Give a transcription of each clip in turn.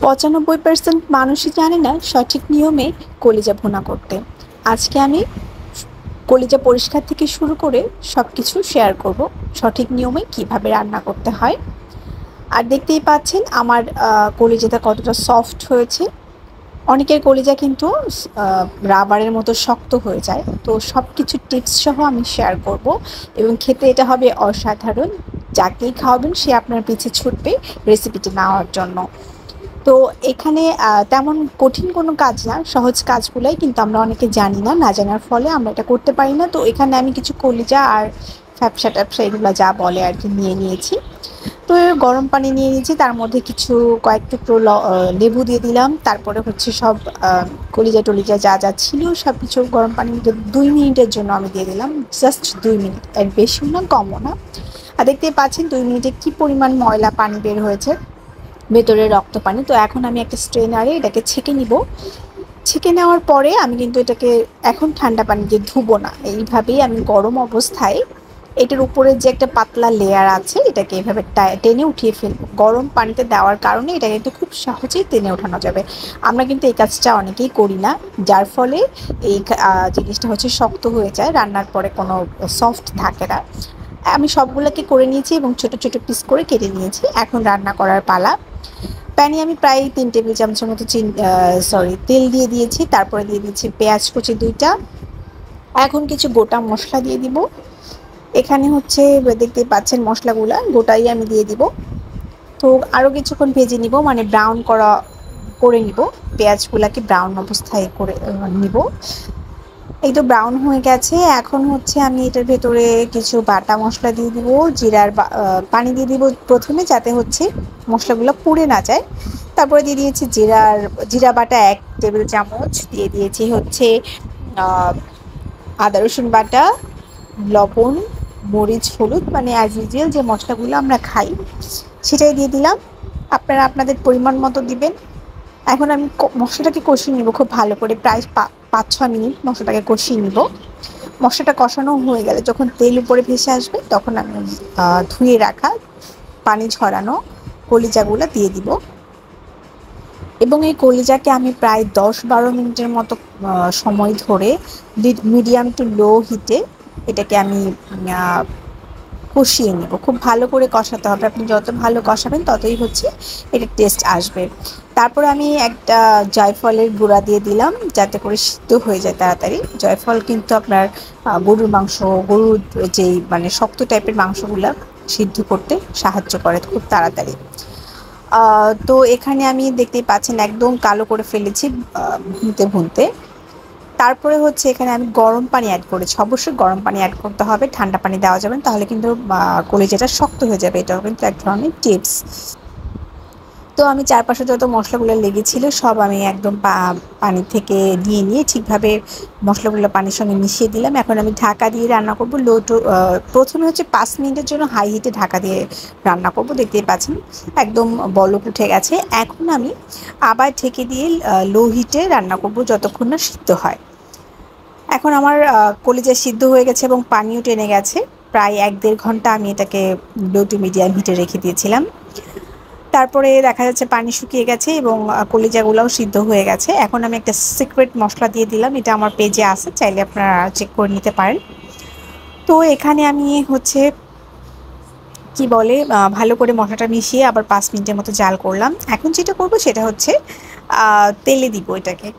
৯৫% মানুষই জানে না সঠিক নিয়মে কলিজা ভুনা করতে। আজকে আমি কলিজা পরিষ্কার থেকে শুরু করে সবকিছু শেয়ার করব, সঠিক নিয়মে কিভাবে রান্না করতে হয়। আর দেখতেই পাচ্ছেন আমার কলিজাটা কতটা সফট হয়েছে। অনেকের কলিজা কিন্তু রাবারের মতো শক্ত হয়ে যায়। তো সব কিছু টিপস সহ আমি শেয়ার করব এবং খেতে এটা হবে অসাধারণ। যাকেই খাওয়াবেন সে আপনার পিছে ছুটবে রেসিপিটি নেওয়ার জন্য। তো এখানে তেমন কঠিন কোনো কাজ না, সহজ কাজগুলাই কিন্তু আমরা অনেকে জানি না, না জানার ফলে আমরা এটা করতে পারি না। তো এখানে আমি কিছু কলিজা আর ফ্যাপসা ট্যাপসা এগুলো যা বলে আর কি নিয়ে নিয়েছি। তো গরম পানি নিয়ে নিয়েছি, তার মধ্যে কিছু কয়েক টুকরো লেবু দিয়ে দিলাম। তারপরে হচ্ছে সব কলিজা টলিজা যা যা ছিল সব কিছু গরম পানির মধ্যে 2 মিনিটের জন্য আমি দিয়ে দিলাম। জাস্ট 2 মিনিট, এর বেশিও না কমও না। আর দেখতেই পাচ্ছেন 2 মিনিটে কি পরিমাণ ময়লা পানি বের হয়েছে, ভেতরে রক্ত পানি। তো এখন আমি একটা স্ট্রেনারে এটাকে ছেঁকে নিব। ছেঁকে নেওয়ার পরে আমি কিন্তু এটাকে এখন ঠান্ডা পানি দিয়ে ধুবো না, এইভাবেই আমি গরম অবস্থায় এটার উপরে যে একটা পাতলা লেয়ার আছে এটাকে এভাবে টেনে উঠিয়ে ফেলবো। গরম পানিতে দেওয়ার কারণে এটা কিন্তু খুব সহজেই টেনে ওঠানো যাবে। আমরা কিন্তু এই কাজটা অনেকেই করি না, যার ফলে এই জিনিসটা হচ্ছে শক্ত হয়ে যায়, রান্নার পরে কোনো সফট থাকে না। আমি সবগুলোকে করে নিয়েছি এবং ছোট ছোট পিস করে কেটে নিয়েছি। এখন রান্না করার পালা। প্যানে আমি প্রায় 3 টেবিল চামচের মতো তেল দিয়ে দিয়েছি। তারপরে দিয়ে দিচ্ছি পেঁয়াজ কুচি 2টা। এখন কিছু গোটা মশলা দিয়ে দিব। এখানে হচ্ছে দেখতেই পাচ্ছেন মশলাগুলা গোটাই আমি দিয়ে দিব। তো আরও কিছুক্ষণ ভেজে নিব, মানে ব্রাউন করে নিব। পেঁয়াজগুলাকে ব্রাউন অবস্থায় করে নিব। এই তো ব্রাউন হয়ে গেছে। এখন হচ্ছে আমি এটার ভেতরে কিছু বাটা মশলা দিয়ে দিব, জিরার পানি দিয়ে দিব প্রথমে, যাতে হচ্ছে মশলাগুলো পুড়ে না যায়। তারপরে দিয়ে দিয়েছি জিরা বাটা 1 টেবিল চামচ, দিয়ে দিয়েছি হচ্ছে আদা রসুন বাটা, লবণ, মরিচ, হলুদ, মানে অ্যাজ ইউজুয়াল যে মশলাগুলো আমরা খাই সেটাই দিয়ে দিলাম। আপনারা আপনাদের পরিমাণ মতো দিবেন। এখন আমি মশলাটাকে কষিয়ে নিব খুব ভালো করে, প্রায় 5-6 মিনিট মশলাটাকে কষিয়ে নিব। মশলাটা কষানো হয়ে গেলে যখন তেল উপরে ভেসে আসবে তখন আমি ধুয়ে রাখা পানি ঝরানো কলিজাগুলো দিয়ে দিব এবং এই কলিজাকে আমি প্রায় 10-12 মিনিটের মতো সময় ধরে মিডিয়াম টু লো হিটে এটাকে আমি কষিয়ে নেব। খুব ভালো করে কষাতে হবে, আপনি যত ভালো কষাবেন ততই হচ্ছে এটার টেস্ট আসবে। তারপরে আমি একটা জয়ফলের গুঁড়া দিয়ে দিলাম যাতে করে সিদ্ধ হয়ে যায় তাড়াতাড়ি। জয়ফল কিন্তু আপনার গরুর যেই মানে শক্ত টাইপের মাংসগুলো সিদ্ধ করতে সাহায্য করে খুব তাড়াতাড়ি। তো এখানে আমি দেখতেই পাচ্ছেন একদম কালো করে ফেলেছি ভুনতে ভুনতে। তারপরে হচ্ছে এখানে আমি গরম পানি অ্যাড করেছি। অবশ্যই গরম পানি অ্যাড করতে হবে, ঠান্ডা পানি দেওয়া যাবে না, তাহলে কিন্তু কলিজাটা শক্ত হয়ে যাবে। এটাও কিন্তু এক ধরনের টিপস। তো আমি চারপাশে যত মশলাগুলো লেগেছিল সব আমি একদম পানি থেকে নিয়ে ঠিকভাবে মশলাগুলো পানির সঙ্গে মিশিয়ে দিলাম। এখন আমি ঢাকা দিয়ে রান্না করব প্রথমে হচ্ছে 5 মিনিটের জন্য হাই হিটে ঢাকা দিয়ে রান্না করব। দেখতেই পাচ্ছেন একদম বলক উঠে গেছে। এখন আমি আবার ঢেকে দিয়ে লো হিটে রান্না করব যতক্ষণ না সিদ্ধ হয়। এখন আমার কলিজা সিদ্ধ হয়ে গেছে এবং পানিও টেনে গেছে। প্রায় 1-1.5 ঘন্টা আমি এটাকে লো টু মিডিয়াম হিটে রেখে দিয়েছিলাম। তারপরে দেখা যাচ্ছে পানি শুকিয়ে গেছে এবং কলিজাগুলোও সিদ্ধ হয়ে গেছে। এখন আমি একটা সিক্রেট মশলা দিয়ে দিলাম, এটা আমার পেজে আছে, চাইলে আপনারা চেক করে নিতে পারেন। তো এখানে আমি হচ্ছে কি বলে ভালো করে মশলাটা মিশিয়ে আবার 5 মিনিটের মতো জাল করলাম। এখন যেটা করব সেটা হচ্ছে তেলে দিব এটাকে।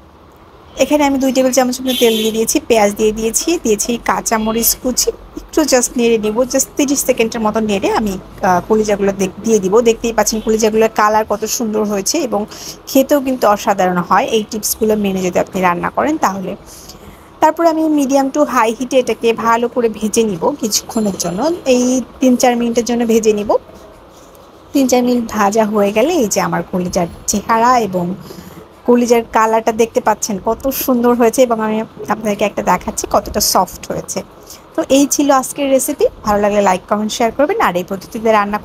এখানে আমি 2 টেবিল চামচ মতো তেল দিয়ে দিয়েছি, পেঁয়াজ দিয়ে দিয়েছি কাঁচামরিচ কুচি, একটু জাস্ট নেড়ে নিব, জাস্ট 30 সেকেন্ডের মতো নেড়ে আমি কলিজাগুলো দিয়ে দিব। দেখতেই পাচ্ছেন কলিজাগুলোর কালার কত সুন্দর হয়েছে এবং খেতেও কিন্তু অসাধারণ হয় এই টিপসগুলো মেনে যদি আপনি রান্না করেন তাহলে। তারপরে আমি মিডিয়াম টু হাই হিটে এটাকে ভালো করে ভেজে নিব কিছুক্ষণের জন্য, এই 3-4 মিনিটের জন্য ভেজে নিব। 3-4 মিনিট ভাজা হয়ে গেলে এই যে আমার কলিজার চেহারা এবং কলিজার কালারটা দেখতে পাচ্ছেন কত সুন্দর হয়েছে এবং আমি আপনাদেরকে একটা দেখাচ্ছি কতটা সফট হয়েছে। তো এই ছিল আজকের রেসিপি। ভালো লাগলে লাইক কমেন্ট শেয়ার করবেন আর এই পদ্ধতিতে রান্না